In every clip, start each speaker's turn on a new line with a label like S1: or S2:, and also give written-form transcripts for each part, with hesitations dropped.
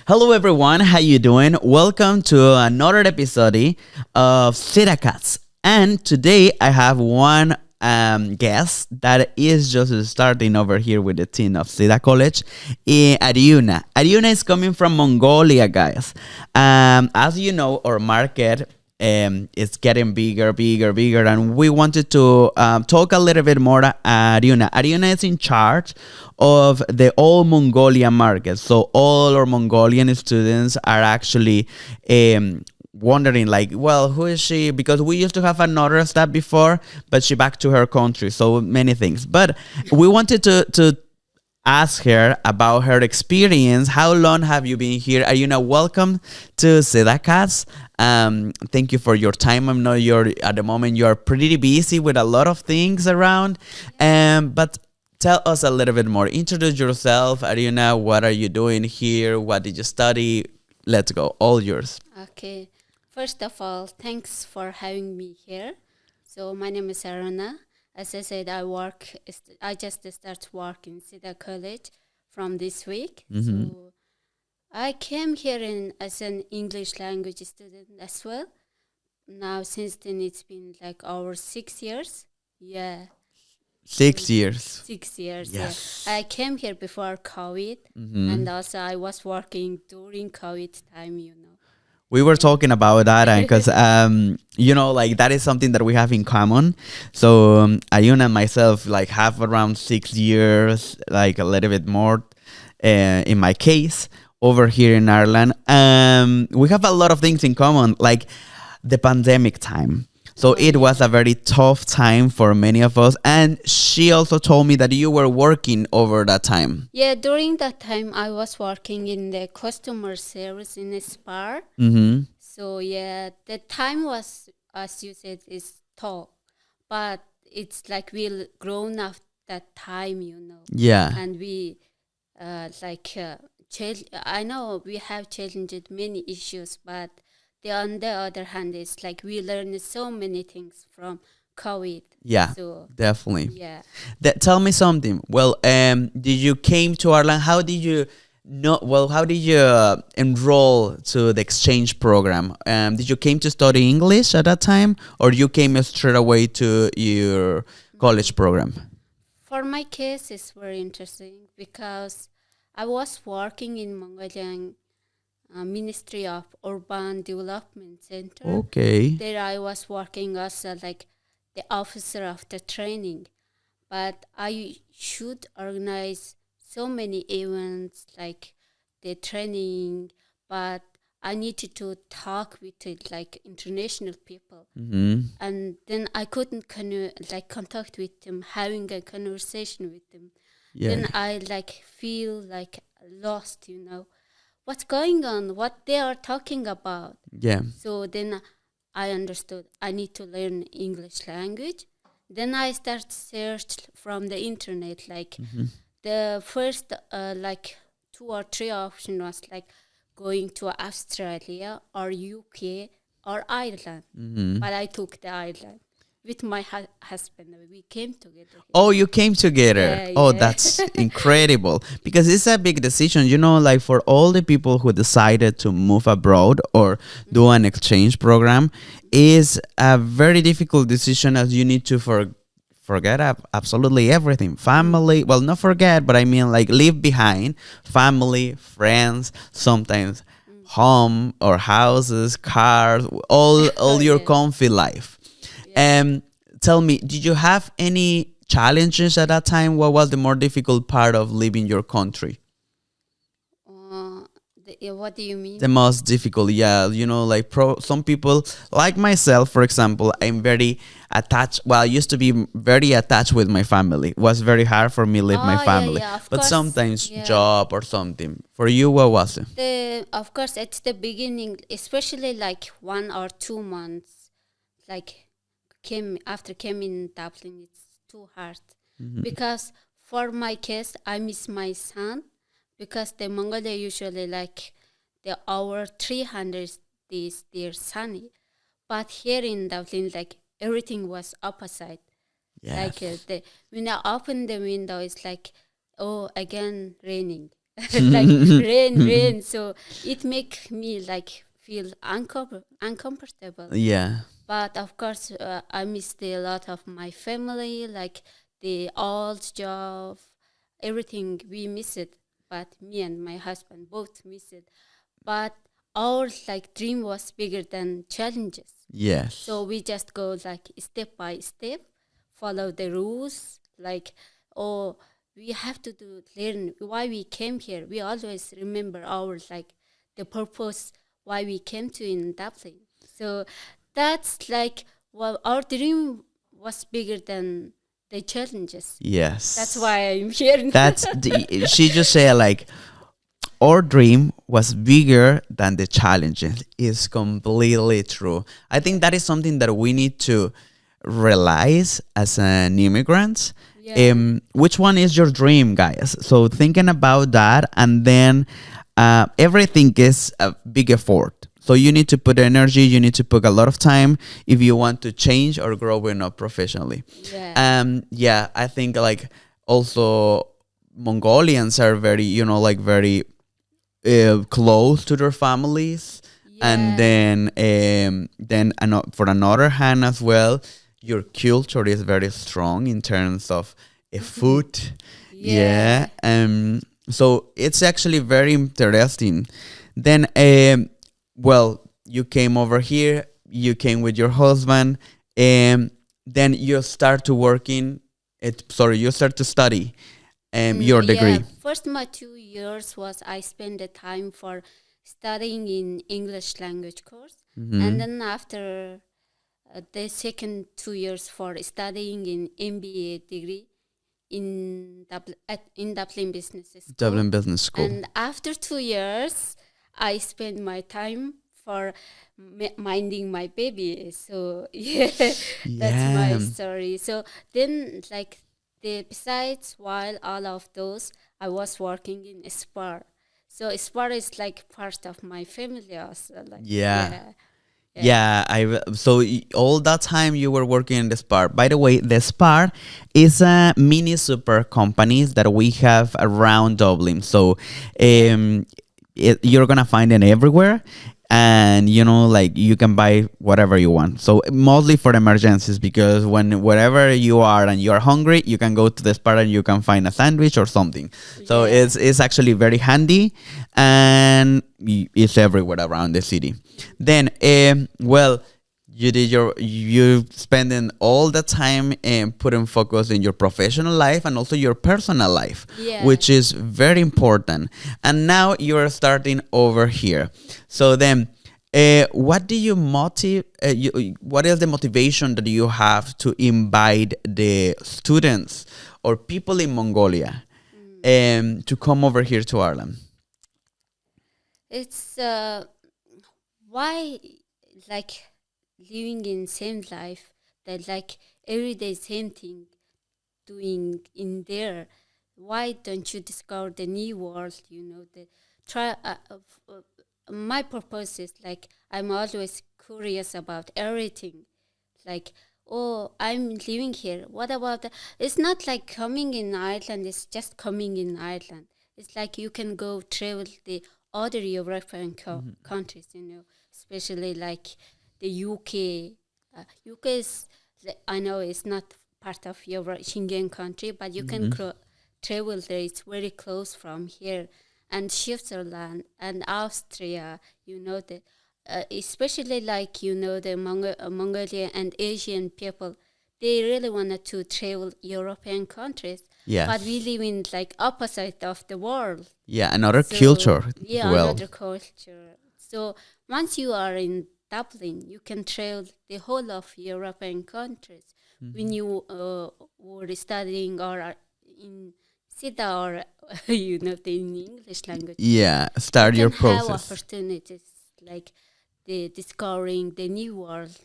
S1: Hello everyone, how you doing? Welcome to another episode of SEDA Cats. And today I have one guest that is just starting over here with the team of SEDA College in Ariunaa. Ariunaa is coming from Mongolia, guys. As you know, our market is getting bigger, and we wanted to talk a little bit more at Ariunaa. Ariunaa is in charge of the all Mongolia market. So all our Mongolian students are actually wondering like, well, who is she? Because we used to have another staff before, but she back to her country. So many things. But we wanted to ask her about her experience. How long have you been here? Ariunaa, welcome to SEDA Cats. Thank you for your time. I know you're at the moment you're pretty busy with a lot of things around. But tell us a little bit more. Introduce yourself, Ariunaa. What are you doing here? What did you study? Let's go. All yours.
S2: Okay. First of all, thanks for having me here. So my name is Aruna. As I said, I just start work in SEDA College from this week.
S1: Mm-hmm.
S2: So I came here as an English language student as well. Now, since then, it's been like over 6 years. Yeah.
S1: 6 years.
S2: 6 years,
S1: Yes.
S2: yeah. I came here before COVID, and also I was working during COVID time.
S1: We were talking about that because, like that is something that we have in common. So Ariunaa and myself like have around 6 years, like a little bit more in my case over here in Ireland. We have a lot of things in common, like the pandemic time. So it was a very tough time for many of us. And she also told me that you were working over that time.
S2: Yeah, during that time, I was working in the customer service in a spa.
S1: Mm-hmm.
S2: So, yeah, the time was, as you said, is tough. But it's like we grown up that time.
S1: Yeah.
S2: And we, I know we have challenged many issues, but on the other hand, it's like we learned so many things from COVID.
S1: Yeah,
S2: so,
S1: definitely.
S2: Yeah.
S1: Tell me something. Well, did you came to Ireland? How did you know? Well, how did you enroll to the exchange program? Did you came to study English at that time, or you came straight away to your college program?
S2: For my case, it's very interesting because I was working in Mongolian Ministry of Urban Development Center.
S1: Okay.
S2: There I was working as like the officer of the training, but I should organize so many events like the training, but I needed to talk with it like international people, and then I couldn't contact with them, having a conversation with them.
S1: Yeah.
S2: Then I feel like lost, what's going on, what they are talking about.
S1: Yeah.
S2: So then I understood I need to learn English language. Then I start search from the internet, the first 2 or 3 option was like going to Australia or UK or Ireland. But I took the Ireland with my husband. We came together here.
S1: Oh, you came together.
S2: Yeah,
S1: Oh,
S2: yeah.
S1: that's incredible. Because it's a big decision, like for all the people who decided to move abroad or do an exchange program, is a very difficult decision as you need to forget absolutely everything. Family, well, not forget, but I mean like leave behind family, friends, sometimes home or houses, cars, all your
S2: Yeah.
S1: comfy life. Tell me, did you have any challenges at that time? What was the more difficult part of leaving your country?
S2: What do you mean?
S1: The most difficult, yeah. Like some people, like myself, for example, I'm very attached. Well, I used to be very attached with my family. It was very hard for me to leave my family.
S2: Yeah, of
S1: but
S2: course,
S1: sometimes
S2: yeah.
S1: job or something. For you, what was it?
S2: Of course, at the beginning, especially like 1 or 2 months, came in Dublin, it's too hard. Because for my case, I miss my son, because the Mongolia usually the hour 300 days they're sunny, but here in Dublin everything was opposite.
S1: Yes.
S2: When I open the window, it's oh, again raining, like rain. So it make me like feel uncomfortable.
S1: Yeah.
S2: But of course, I missed a lot of my family, like the old job, everything. We miss it, but me and my husband both miss it. But our like dream was bigger than challenges.
S1: Yes.
S2: So we just go like step by step, follow the rules. Like, oh, we have to learn why we came here. We always remember our like the purpose why we came to in Dublin. So that's like, well, our dream was bigger than the challenges.
S1: Yes.
S2: That's why I'm here.
S1: She just said like our dream was bigger than the challenges. Is completely true. I think that is something that we need to realize as an immigrant.
S2: Yeah.
S1: Which one is your dream, guys? So thinking about that, and then everything is a big effort. So you need to put energy, you need to put a lot of time if you want to change or growing up professionally.
S2: Yeah.
S1: I think like also Mongolians are very, like very close to their families. And then for another hand as well, your culture is very strong in terms of food.
S2: Yeah.
S1: So it's actually very interesting. Then well, you came over here, you came with your husband, and then you start to you start to study your degree.
S2: Yeah. First, my 2 years was I spent the time for studying in English language course, and then after the second 2 years for studying in MBA degree in Dublin Business School.
S1: Dublin Business School.
S2: And after 2 years, I spent my time for minding my baby. So yeah, that's my story. So then, like besides while all of those, I was working in SPAR. So SPAR is like part of my family also. Like,
S1: So all that time you were working in the SPAR. By the way, the SPAR is a mini super companies that we have around Dublin. So you're gonna find it everywhere, and like you can buy whatever you want. So mostly for emergencies, because wherever you are and you're hungry, you can go to the SPAR and you can find a sandwich or something. So it's actually very handy, and it's everywhere around the city. Then well, you spending all the time putting focus in your professional life and also your personal life, which is very important. And now you're starting over here. So then what is the motivation that you have to invite the students or people in Mongolia to come over here to Ireland?
S2: It's why like living in same life, that like everyday same thing doing in there. Why don't you discover the new world? The try. My purpose is like I'm always curious about everything. Like, oh, I'm living here. What about it's not like coming in Ireland. It's just coming in Ireland. It's like you can go travel the other European countries. Especially like the UK. UK is, I know it's not part of your Schengen country, but you can travel there. It's very close from here. And Switzerland and Austria, especially like, the Mongolian and Asian people, they really wanted to travel European countries.
S1: Yes.
S2: But we live in like opposite of the world.
S1: Yeah, another culture.
S2: Yeah,
S1: well.
S2: Another culture. So once you are in Dublin, you can travel the whole of European countries. When you were studying or in SEDA or in English language.
S1: Yeah, start your process.
S2: Have opportunities like the discovering the new world.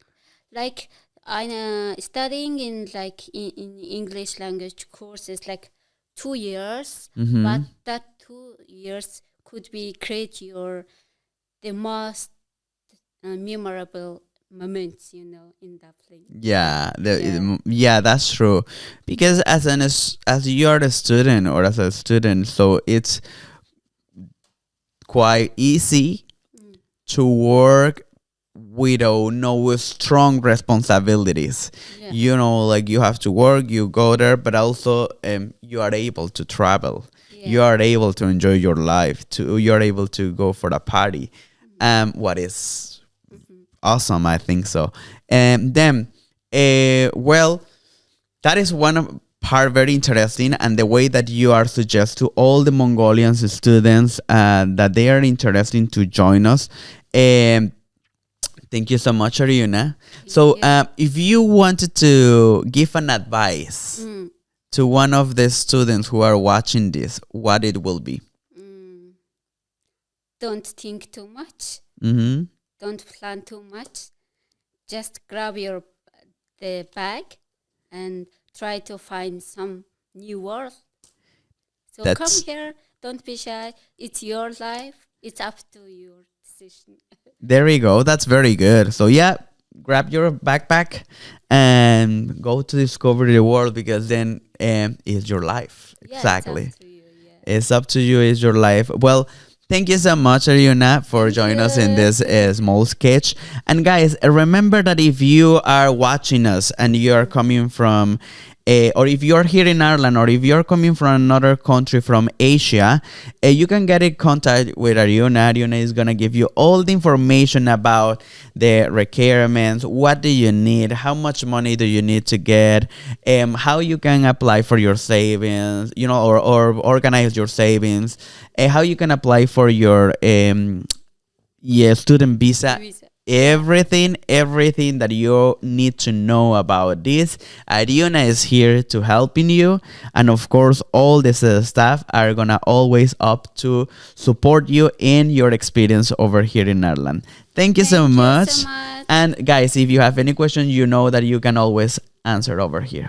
S2: Like I'm studying in English language courses like 2 years, but that 2 years could be create the most memorable moments, in Dublin.
S1: Yeah, that's true. Because as you're a student or as a student, so it's quite easy to work without no strong responsibilities.
S2: Yeah.
S1: You know, like you have to work, you go there, but also you are able to travel. You
S2: Yeah.
S1: are able to enjoy your life. You are able to go for a party. What is awesome, I think so. And then, well, that is part very interesting, and the way that you are suggest to all the Mongolian students that they are interested to join us. Thank you so much, Ariunaa. So,
S2: you.
S1: if you wanted to give an advice to one of the students who are watching this, what it will be?
S2: Don't think too much.
S1: Mm-hmm.
S2: Don't plan too much. Just grab the bag and try to find some new world. So come here. Don't be shy. It's your life. It's up to your decision.
S1: There we go. That's very good. So yeah, grab your backpack and go to discover the world, because then it's your life.
S2: Yeah,
S1: Exactly.
S2: It's up to you. Yeah.
S1: It's up to you. It's your life. Well, thank you so much, Ariunaa, for joining us in this small sketch. And guys, remember that if you are watching us and you are coming from, or if you're here in Ireland, or if you're coming from another country from Asia, you can get in contact with Ariunaa. Ariunaa is going to give you all the information about the requirements. What do you need? How much money do you need to get? How you can apply for your savings, you know, or organize your savings. How you can apply for your student visa. Everything that you need to know about this, Ariunaa is here to helping you, and of course all this staff are gonna always up to support you in your experience over here in Ireland. Thank you so much. And guys, if you have any questions, you know that you can always answer over here.